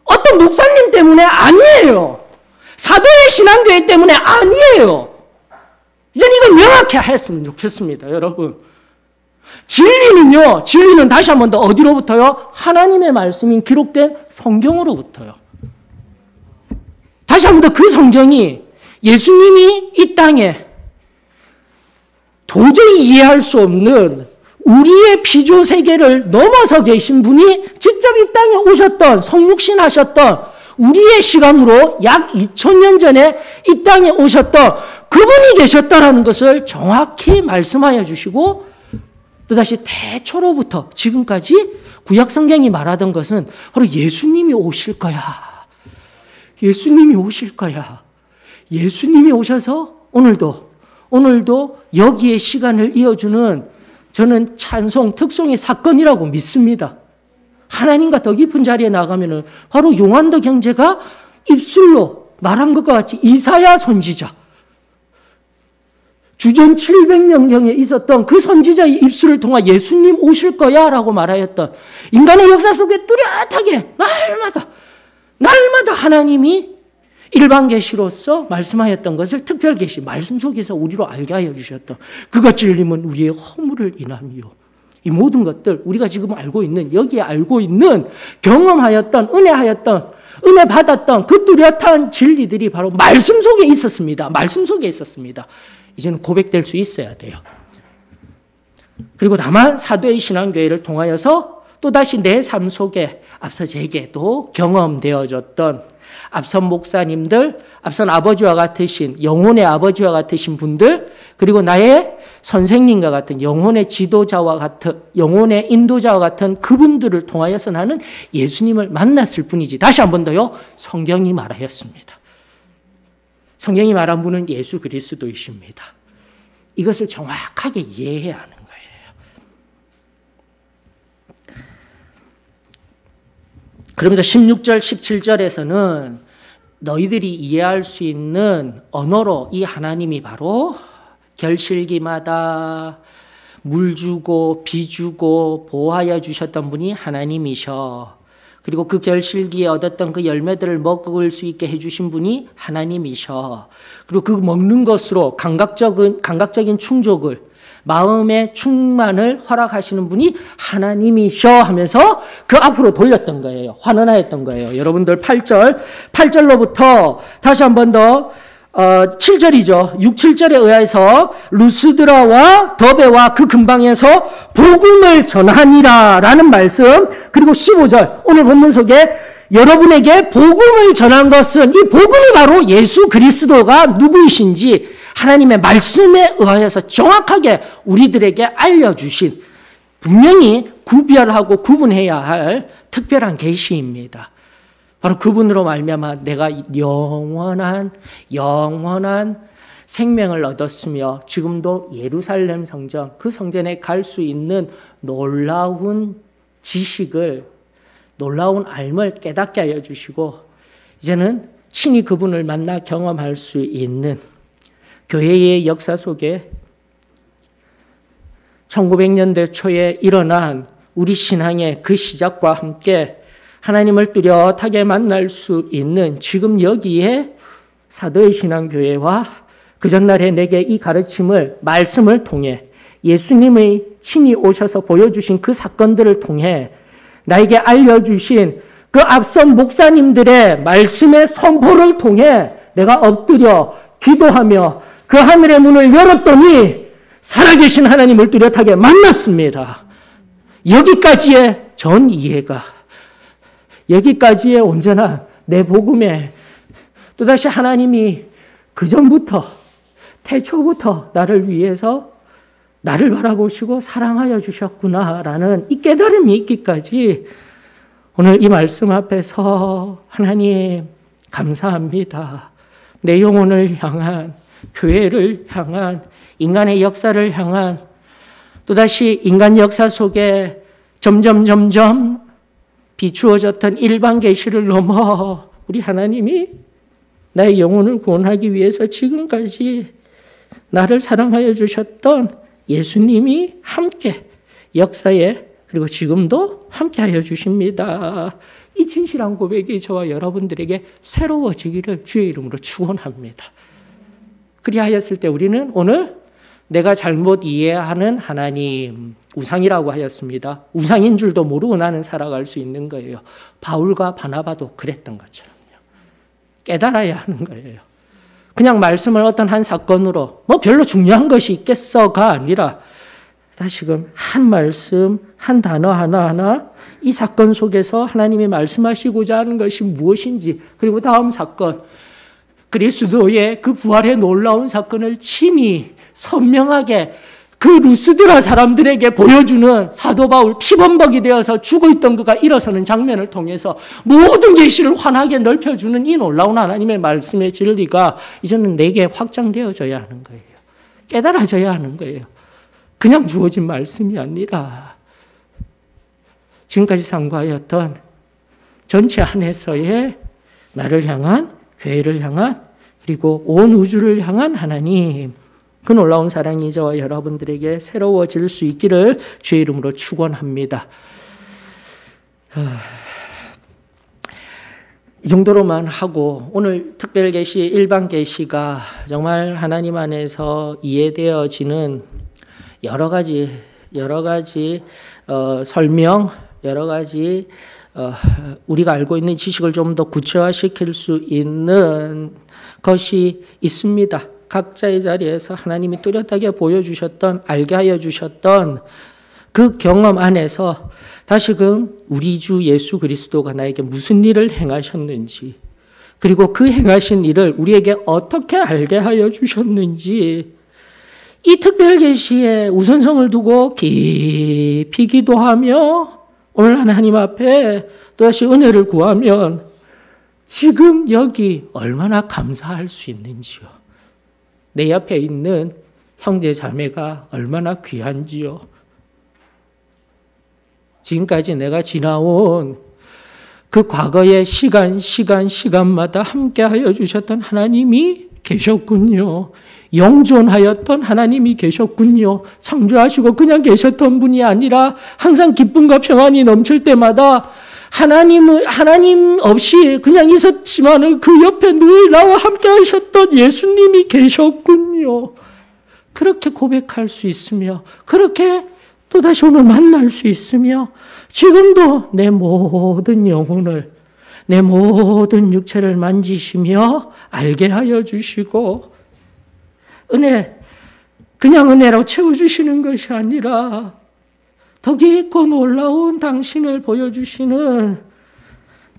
[SPEAKER 2] 어떤 목사님 때문에 아니에요. 사도의 신앙교회 때문에 아니에요. 이젠 이걸 명확히 했으면 좋겠습니다, 여러분. 진리는 다시 한 번 더 어디로부터요? 하나님의 말씀이 기록된 성경으로부터요. 다시 한 번 더 그 성경이 예수님이 이 땅에 도저히 이해할 수 없는 우리의 피조 세계를 넘어서 계신 분이 직접 이 땅에 오셨던, 성육신 하셨던, 우리의 시간으로 약 2000년 전에 이 땅에 오셨던 그분이 계셨다라는 것을 정확히 말씀하여 주시고, 또다시 태초로부터 지금까지 구약 성경이 말하던 것은 바로 예수님이 오실 거야. 예수님이 오실 거야. 예수님이 오셔서 오늘도 여기에 시간을 이어주는, 저는 찬송, 특송의 사건이라고 믿습니다. 하나님과 더 깊은 자리에 나가면은 바로 요한도 형제가 입술로 말한 것과 같이 이사야 선지자, 주전 700년경에 있었던 그 선지자의 입술을 통해 예수님 오실 거야 라고 말하였던, 인간의 역사 속에 뚜렷하게 날마다 하나님이 일반 계시로서 말씀하였던 것을 특별 계시, 말씀 속에서 우리로 알게 하여 주셨던, 그가 찔림은 우리의 허물을 인함이요. 이 모든 것들 우리가 지금 알고 있는, 여기에 알고 있는, 경험하였던, 은혜 받았던 그 뚜렷한 진리들이 바로 말씀 속에 있었습니다. 말씀 속에 있었습니다. 이제는 고백될 수 있어야 돼요. 그리고 다만 사도의 신앙교회를 통하여서 또다시 내 삶 속에 앞서 제게도 경험되어졌던 앞선 목사님들, 앞선 아버지와 같으신, 영혼의 아버지와 같으신 분들, 그리고 나의 선생님과 같은, 영혼의 지도자와 같은, 영혼의 인도자와 같은 그분들을 통하여서 나는 예수님을 만났을 뿐이지. 다시 한 번 더요. 성경이 말하였습니다. 성경이 말한 분은 예수 그리스도이십니다. 이것을 정확하게 이해해야 하는 거예요. 그러면서 16절, 17절에서는 너희들이 이해할 수 있는 언어로 이 하나님이 바로 결실기마다 물 주고 비 주고 보호하여 주셨던 분이 하나님이셔. 그리고 그 결실기에 얻었던 그 열매들을 먹을 수 있게 해주신 분이 하나님이셔. 그리고 그 먹는 것으로 감각적인 충족을, 마음의 충만을 허락하시는 분이 하나님이셔 하면서 그 앞으로 돌렸던 거예요. 환원하였던 거예요. 여러분들 8절로부터 다시 한 번 더 7절이죠. 6, 7절에 의해서 루스드라와 더베와 그 근방에서 복음을 전하니라 라는 말씀, 그리고 15절 오늘 본문 속에 여러분에게 복음을 전한 것은, 이 복음이 바로 예수 그리스도가 누구이신지 하나님의 말씀에 의하여서 정확하게 우리들에게 알려주신, 분명히 구별하고 구분해야 할 특별한 계시입니다. 바로 그분으로 말미암아 내가 영원한 생명을 얻었으며 지금도 예루살렘 성전, 그 성전에 갈 수 있는 놀라운 지식을, 놀라운 알을 깨닫게 하여 주시고, 이제는 친히 그분을 만나 경험할 수 있는 교회의 역사 속에 1900년대 초에 일어난 우리 신앙의 그 시작과 함께 하나님을 뚜렷하게 만날 수 있는 지금 여기에 사도의 신앙교회와 그 전날에 내게 이 가르침을, 말씀을 통해 예수님의 친히 오셔서 보여주신 그 사건들을 통해 나에게 알려주신 그 앞선 목사님들의 말씀의 선포를 통해 내가 엎드려 기도하며 그 하늘의 문을 열었더니 살아계신 하나님을 뚜렷하게 만났습니다. 여기까지의 전 이해가, 여기까지의 온전한 내 복음에 또다시 하나님이 그전부터, 태초부터 나를 위해서 나를 바라보시고 사랑하여 주셨구나라는 이 깨달음이 있기까지 오늘 이 말씀 앞에서 하나님 감사합니다. 내 영혼을 향한, 교회를 향한, 인간의 역사를 향한, 또다시 인간 역사 속에 점점 비추어졌던 일반 계시를 넘어 우리 하나님이 나의 영혼을 구원하기 위해서 지금까지 나를 사랑하여 주셨던 예수님이 함께 역사에, 그리고 지금도 함께하여 주십니다. 이 진실한 고백이 저와 여러분들에게 새로워지기를 주의 이름으로 축원합니다. 그리하였을 때 우리는 오늘 내가 잘못 이해하는 하나님, 우상이라고 하였습니다. 우상인 줄도 모르고 나는 살아갈 수 있는 거예요. 바울과 바나바도 그랬던 것처럼요. 깨달아야 하는 거예요. 그냥 말씀을 어떤 한 사건으로 뭐 별로 중요한 것이 있겠어가 아니라 다시금 한 말씀, 한 단어 하나하나 이 사건 속에서 하나님이 말씀하시고자 하는 것이 무엇인지, 그리고 다음 사건, 그리스도의 그 부활의 놀라운 사건을 친히 선명하게 그 루스드라 사람들에게 보여주는 사도 바울, 피범벅이 되어서 죽어있던 그가 일어서는 장면을 통해서 모든 계시를 환하게 넓혀주는 이 놀라운 하나님의 말씀의 진리가 이제는 내게 확장되어져야 하는 거예요. 깨달아져야 하는 거예요. 그냥 주어진 말씀이 아니라 지금까지 상고하였던 전체 안에서의 나를 향한, 교회를 향한, 그리고 온 우주를 향한 하나님, 그 놀라운 사랑이 저와 여러분들에게 새로워질 수 있기를 주의 이름으로 축원합니다. 이 정도로만 하고 오늘 특별 계시, 일반 계시가 정말 하나님 안에서 이해되어지는 여러 가지 설명, 여러 가지 우리가 알고 있는 지식을 좀 더 구체화시킬 수 있는 것이 있습니다. 각자의 자리에서 하나님이 뚜렷하게 보여주셨던, 알게 하여 주셨던 그 경험 안에서 다시금 우리 주 예수 그리스도가 나에게 무슨 일을 행하셨는지, 그리고 그 행하신 일을 우리에게 어떻게 알게 하여 주셨는지, 이 특별 계시에 우선성을 두고 깊이 기도하며 오늘 하나님 앞에 또다시 은혜를 구하면 지금 여기 얼마나 감사할 수 있는지요. 내 옆에 있는 형제 자매가 얼마나 귀한지요. 지금까지 내가 지나온 그 과거의 시간마다 함께하여 주셨던 하나님이 계셨군요. 영존하였던 하나님이 계셨군요. 창조하시고 그냥 계셨던 분이 아니라 항상 기쁨과 평안이 넘칠 때마다 하나님 없이 그냥 있었지만 그 옆에 늘 나와 함께 하셨던 예수님이 계셨군요. 그렇게 고백할 수 있으며, 그렇게 또다시 오늘 만날 수 있으며, 지금도 내 모든 영혼을, 내 모든 육체를 만지시며 알게 하여 주시고, 그냥 은혜로 채워주시는 것이 아니라 더 깊고 놀라운 당신을 보여주시는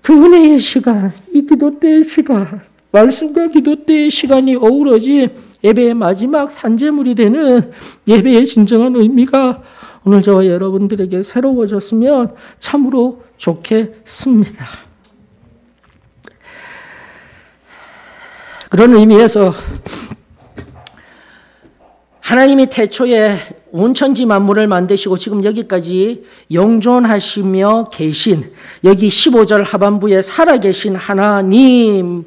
[SPEAKER 2] 그 은혜의 시간, 이 기도 때의 시간, 말씀과 기도 때의 시간이 어우러진 예배의 마지막 산제물이 되는 예배의 진정한 의미가 오늘 저와 여러분들에게 새로워졌으면 참으로 좋겠습니다. 그런 의미에서 하나님이 태초에 온 천지 만물을 만드시고 지금 여기까지 영존하시며 계신, 여기 15절 하반부에 살아계신 하나님,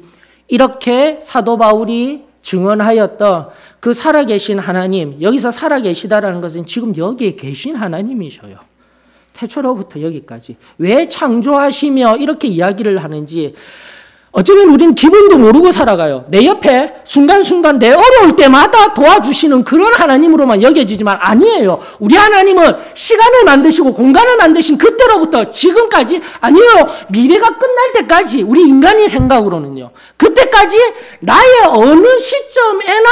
[SPEAKER 2] 이렇게 사도 바울이 증언하였던 그 살아계신 하나님, 여기서 살아계시다라는 것은 지금 여기에 계신 하나님이셔요. 태초로부터 여기까지. 왜 창조하시며 이렇게 이야기를 하는지, 어쩌면 우리는 기분도 모르고 살아가요. 내 옆에 순간순간 내 어려울 때마다 도와주시는 그런 하나님으로만 여겨지지만 아니에요. 우리 하나님은 시간을 만드시고 공간을 만드신 그때로부터 지금까지, 아니에요, 미래가 끝날 때까지, 우리 인간의 생각으로는요, 그때까지 나의 어느 시점에나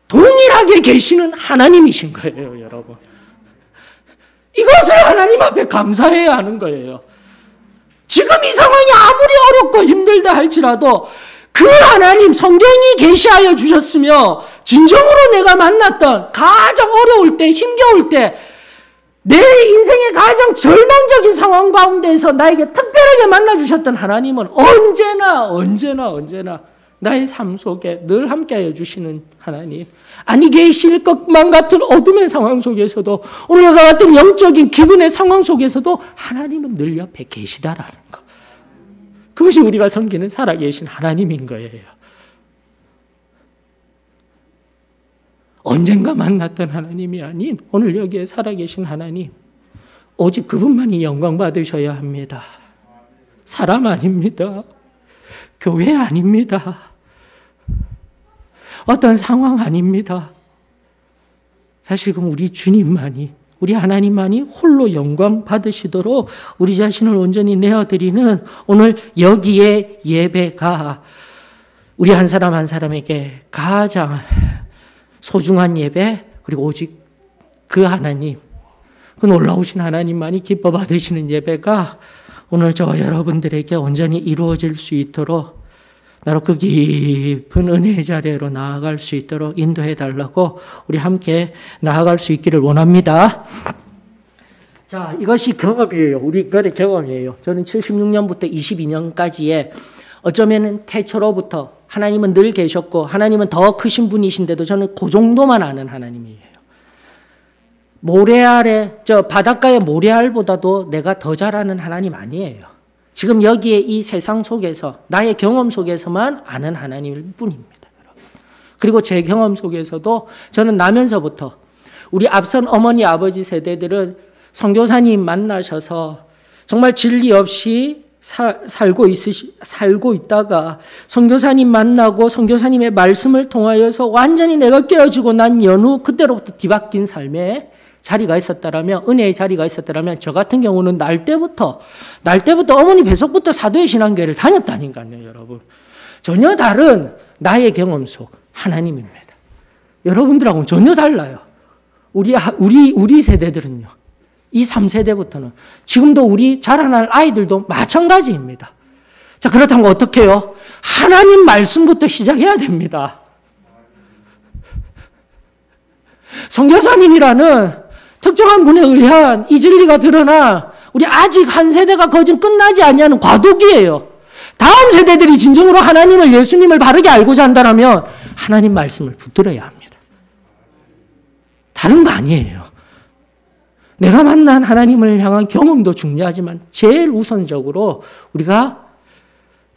[SPEAKER 2] 동일하게 계시는 하나님이신 거예요, 여러분. 이것을 하나님 앞에 감사해야 하는 거예요. 지금 이 상황이 아무리 어렵고 힘들다 할지라도 그 하나님, 성경이 계시하여 주셨으며 진정으로 내가 만났던 가장 어려울 때, 힘겨울 때, 내 인생의 가장 절망적인 상황 가운데에서 나에게 특별하게 만나주셨던 하나님은 언제나 나의 삶 속에 늘 함께하여 주시는 하나님. 아니 계실 것만 같은 어둠의 상황 속에서도, 오늘과 같은 영적인 기근의 상황 속에서도 하나님은 늘 옆에 계시다라는 것. 그것이 우리가 섬기는 살아계신 하나님인 거예요. 언젠가 만났던 하나님이 아닌 오늘 여기에 살아계신 하나님, 오직 그분만이 영광 받으셔야 합니다. 사람 아닙니다. 교회 아닙니다. 어떤 상황 아닙니다. 사실 그럼 우리 주님만이, 우리 하나님만이 홀로 영광 받으시도록 우리 자신을 온전히 내어드리는 오늘 여기에 예배가 우리 한 사람 한 사람에게 가장 소중한 예배, 그리고 오직 그 하나님, 그 놀라우신 하나님만이 기뻐 받으시는 예배가 오늘 저와 여러분들에게 온전히 이루어질 수 있도록, 나로 그 깊은 은혜의 자리로 나아갈 수 있도록 인도해 달라고 우리 함께 나아갈 수 있기를 원합니다. 자, 이것이 경험이에요. 우리 인간의 경험이에요. 저는 76년부터 22년까지의 어쩌면 태초로부터 하나님은 늘 계셨고 하나님은 더 크신 분이신데도 저는 그 정도만 아는 하나님이에요. 모래알에, 바닷가의 모래알보다도 내가 더 잘 아는 하나님 아니에요. 지금 여기에 이 세상 속에서, 나의 경험 속에서만 아는 하나님일 뿐입니다. 그리고 제 경험 속에서도 저는 나면서부터 우리 앞선 어머니, 아버지 세대들은 선교사님 만나셔서 정말 진리 없이 살고 있다가 선교사님 만나고 선교사님의 말씀을 통하여서 완전히 내가 깨어지고 난 연후 그때로부터 뒤바뀐 삶에 자리가 있었다라면, 은혜의 자리가 있었다라면, 저 같은 경우는 날 때부터 어머니 뱃속부터 사도의 신앙교회를 다녔다니까요, 여러분. 전혀 다른 나의 경험 속 하나님입니다. 여러분들하고는 전혀 달라요. 우리 세대들은요, 이 3세대부터는 지금도 우리 자라날 아이들도 마찬가지입니다. 자, 그렇다면 어떻게 해요? 하나님 말씀부터 시작해야 됩니다. 선교사님이라는 특정한 분에 의한 이 진리가 드러나 우리 아직 한 세대가 거진 끝나지 않냐는 과도기예요. 다음 세대들이 진정으로 하나님을, 예수님을 바르게 알고자 한다면 하나님 말씀을 붙들어야 합니다. 다른 거 아니에요. 내가 만난 하나님을 향한 경험도 중요하지만 제일 우선적으로 우리가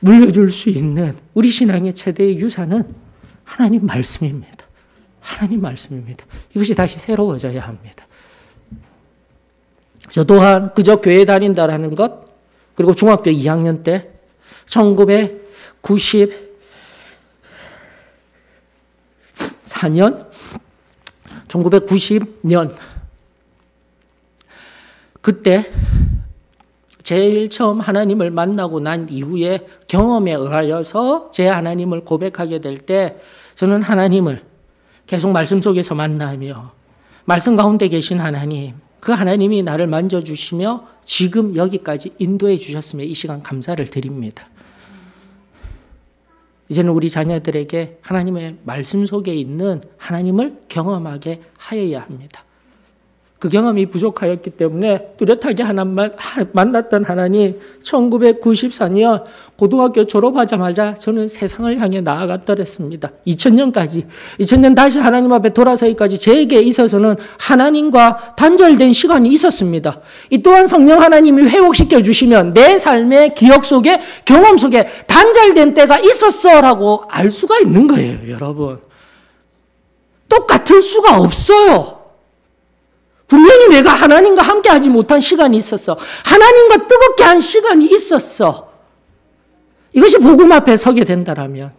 [SPEAKER 2] 물려줄 수 있는 우리 신앙의 최대의 유산은 하나님 말씀입니다. 하나님 말씀입니다. 이것이 다시 새로워져야 합니다. 저 또한 그저 교회 다닌다라는 것, 그리고 중학교 2학년 때 1990년 그때 제일 처음 하나님을 만나고 난 이후에 경험에 의하여서 제 하나님을 고백하게 될 때 저는 하나님을 계속 말씀 속에서 만나며 말씀 가운데 계신 하나님, 그 하나님이 나를 만져주시며 지금 여기까지 인도해 주셨음에 이 시간 감사를 드립니다. 이제는 우리 자녀들에게 하나님의 말씀 속에 있는 하나님을 경험하게 하여야 합니다. 그 경험이 부족하였기 때문에 뚜렷하게 만났던 하나님, 1994년 고등학교 졸업하자마자 저는 세상을 향해 나아갔더랬습니다. 2000년 다시 하나님 앞에 돌아서기까지 저에게 있어서는 하나님과 단절된 시간이 있었습니다. 이 또한 성령 하나님이 회복시켜 주시면 내 삶의 기억 속에, 경험 속에 단절된 때가 있었어라고 알 수가 있는 거예요, 여러분. 똑같을 수가 없어요. 분명히 내가 하나님과 함께 하지 못한 시간이 있었어. 하나님과 뜨겁게 한 시간이 있었어. 이것이 복음 앞에 서게 된다라면,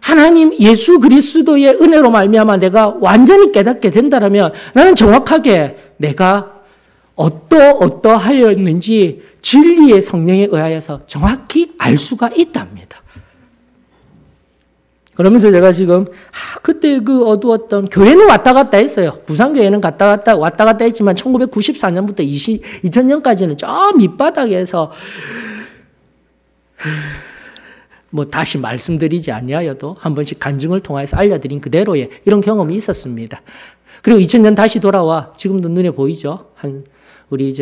[SPEAKER 2] 하나님 예수 그리스도의 은혜로 말미암아 내가 완전히 깨닫게 된다라면 나는 정확하게 내가 어떠하였는지 진리의 성령에 의하여서 정확히 알 수가 있답니다. 그러면서 제가 지금 그때 그 어두웠던, 교회는 왔다 갔다 했어요. 부산교회는 왔다 갔다 했지만 1994년부터 2000년까지는 저 밑바닥에서 뭐 다시 말씀드리지 아니하여도 한 번씩 간증을 통해서 알려드린 그대로의 이런 경험이 있었습니다. 그리고 2000년 다시 돌아와 지금도 눈에 보이죠. 우리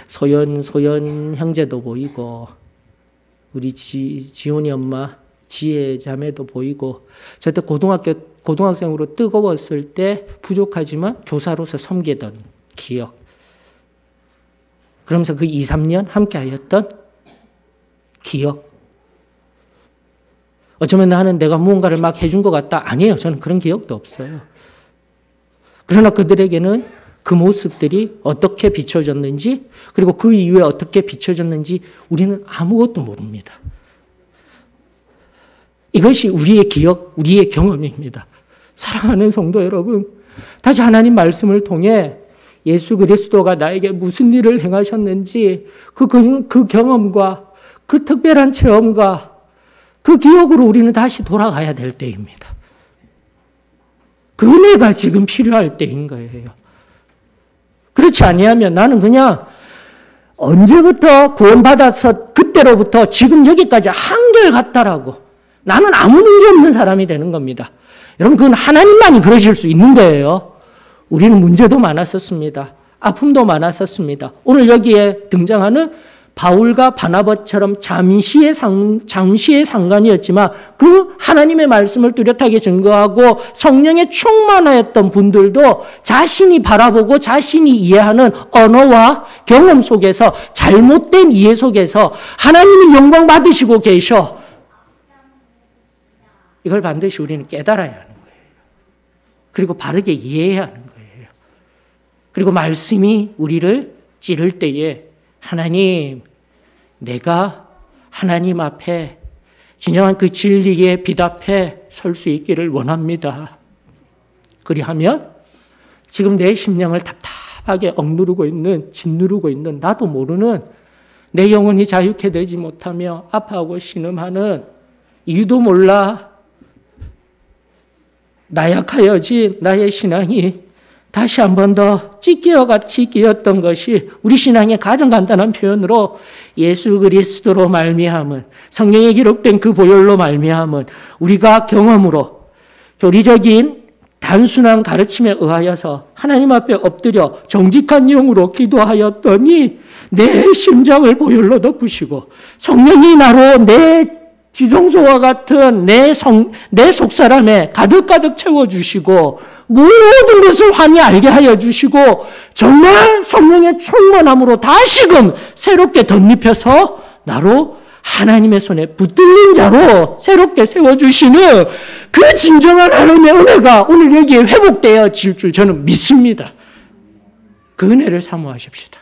[SPEAKER 2] 소연 형제도 보이고, 우리 지훈이 엄마, 지혜 자매도 보이고, 저때 고등학생으로 뜨거웠을 때 부족하지만 교사로서 섬기던 기억. 그러면서 그 2, 3년 함께 하였던 기억. 어쩌면 나는 내가 무언가를 막 해준 것 같다. 아니에요. 저는 그런 기억도 없어요. 그러나 그들에게는 그 모습들이 어떻게 비춰졌는지, 그리고 그 이후에 어떻게 비춰졌는지 우리는 아무것도 모릅니다. 이것이 우리의 기억, 우리의 경험입니다. 사랑하는 성도 여러분, 다시 하나님 말씀을 통해 예수 그리스도가 나에게 무슨 일을 행하셨는지 그 경험과 그 특별한 체험과 그 기억으로 우리는 다시 돌아가야 될 때입니다. 그 은혜가 지금 필요할 때인 거예요. 그렇지 아니하면 나는 그냥 언제부터 구원받아서 그때로부터 지금 여기까지 한결같다라고 나는 아무 문제 없는 사람이 되는 겁니다. 여러분 그건 하나님만이 그러실 수 있는 거예요. 우리는 문제도 많았었습니다. 아픔도 많았었습니다. 오늘 여기에 등장하는 바울과 바나바처럼 잠시의 상관이었지만 그 하나님의 말씀을 뚜렷하게 증거하고 성령에 충만하였던 분들도 자신이 바라보고 자신이 이해하는 언어와 경험 속에서 잘못된 이해 속에서 하나님이 영광 받으시고 계셔. 이걸 반드시 우리는 깨달아야 하는 거예요. 그리고 바르게 이해해야 하는 거예요. 그리고 말씀이 우리를 찌를 때에 하나님, 내가 하나님 앞에 진정한 그 진리의 빛 앞에 설 수 있기를 원합니다. 그리하면 지금 내 심령을 답답하게 억누르고 있는, 짓누르고 있는 나도 모르는 내 영혼이 자유케 되지 못하며 아파하고 신음하는 이유도 몰라 나약하여진 나의 신앙이 다시 한 번 더 찢기어같이 끼었던 것이 우리 신앙의 가장 간단한 표현으로 예수 그리스도로 말미암은 성경에 기록된 그 보혈로 말미암은 우리가 경험으로 교리적인 단순한 가르침에 의하여서 하나님 앞에 엎드려 정직한 영으로 기도하였더니 내 심장을 보혈로 덮으시고 성령이 나로 내 지성소와 같은 내 속사람에 가득가득 채워주시고 모든 것을 환히 알게 하여 주시고 정말 성령의 충만함으로 다시금 새롭게 덧입혀서 나로 하나님의 손에 붙들린 자로 새롭게 세워주시는 그 진정한 하나님의 은혜가 오늘 여기에 회복되어질 줄 저는 믿습니다. 그 은혜를 사모하십시다.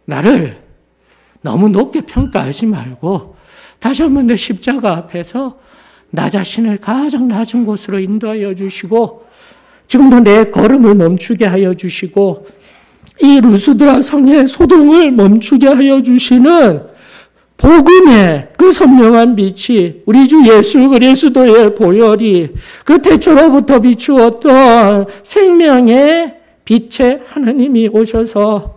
[SPEAKER 2] 나를 너무 높게 평가하지 말고 다시 한번 내 십자가 앞에서 나 자신을 가장 낮은 곳으로 인도하여 주시고 지금도 내 걸음을 멈추게 하여 주시고 이 루스드라 성의 소동을 멈추게 하여 주시는 복음의 그 선명한 빛이 우리 주 예수 그리스도의 보혈이 그 태초로부터 비추었던 생명의 빛에 하나님이 오셔서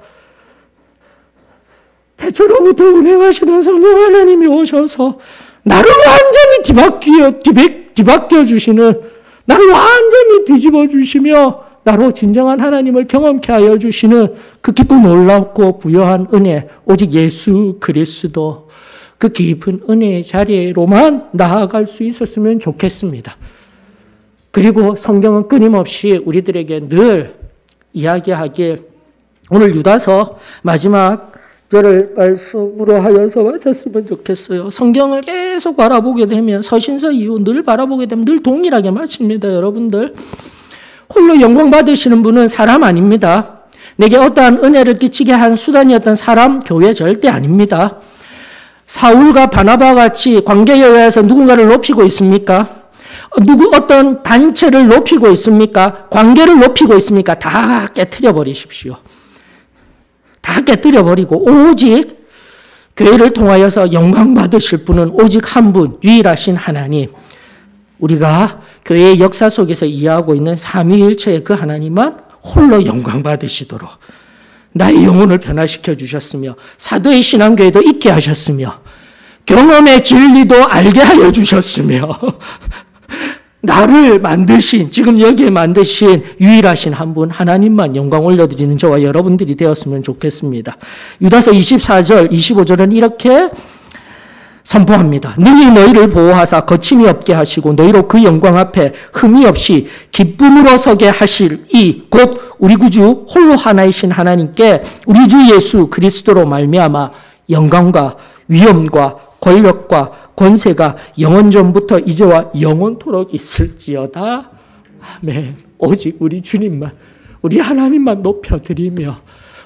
[SPEAKER 2] 태초로부터 운행하시던 성령 하나님이 오셔서 나를 완전히 뒤바뀌어 주시는, 나를 완전히 뒤집어 주시며 나로 진정한 하나님을 경험케 하여 주시는 그 깊고 놀랍고 부요한 은혜, 오직 예수 그리스도 그 깊은 은혜의 자리로만 나아갈 수 있었으면 좋겠습니다. 그리고 성경은 끊임없이 우리들에게 늘 이야기하길, 오늘 유다서 마지막 저를 말씀으로 하여서 마쳤으면 좋겠어요. 성경을 계속 바라보게 되면 서신서 이후 늘 바라보게 되면 늘 동일하게 마칩니다. 여러분들 홀로 영광 받으시는 분은 사람 아닙니다. 내게 어떠한 은혜를 끼치게 한 수단이었던 사람, 교회 절대 아닙니다. 사울과 바나바 같이 관계에 의해서 누군가를 높이고 있습니까? 어떤 단체를 높이고 있습니까? 관계를 높이고 있습니까? 다 깨트려 버리십시오. 다 깨뜨려 버리고 오직 교회를 통하여서 영광 받으실 분은 오직 한 분, 유일하신 하나님. 우리가 교회의 역사 속에서 이해하고 있는 삼위일체의 그 하나님만 홀로 영광 받으시도록 나의 영혼을 변화시켜 주셨으며 사도의 신앙교회도 있게 하셨으며 경험의 진리도 알게 하여 주셨으며 나를 만드신, 지금 여기에 만드신 유일하신 한 분 하나님만 영광 올려드리는 저와 여러분들이 되었으면 좋겠습니다. 유다서 24절 25절은 이렇게 선포합니다. 능히 너희를 보호하사 거침이 없게 하시고 너희로 그 영광 앞에 흠이 없이 기쁨으로 서게 하실 이 곧 우리 구주 홀로 하나이신 하나님께 우리 주 예수 그리스도로 말미암아 영광과 위엄과 권력과 권세가 영원 전부터 이제와 영원토록 있을지어다. 아멘. 오직 우리 주님만, 우리 하나님만 높여드리며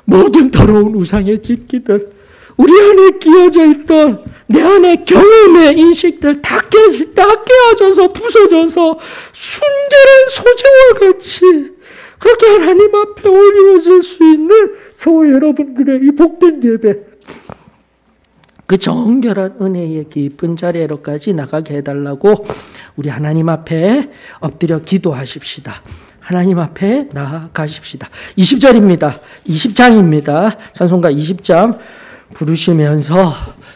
[SPEAKER 2] 모든 더러운 우상의 찢기들, 우리 안에 끼어져 있던 내 안에 경험의 인식들 다 깨어져서 부서져서 순결한 소재와 같이 그렇게 하나님 앞에 올려질 수 있는 저와 여러분들의 이 복된 예배, 그 정결한 은혜의 깊은 자리로까지 나가게 해달라고 우리 하나님 앞에 엎드려 기도하십시다. 하나님 앞에 나아가십시다. 20절입니다. 20장입니다. 찬송가 20장 부르시면서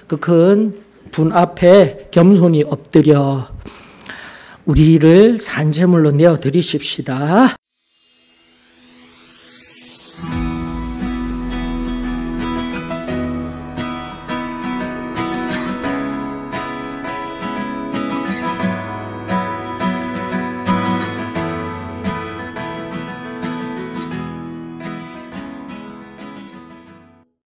[SPEAKER 2] 그 큰 분 앞에 겸손히 엎드려 우리를 산제물로 내어 드리십시다.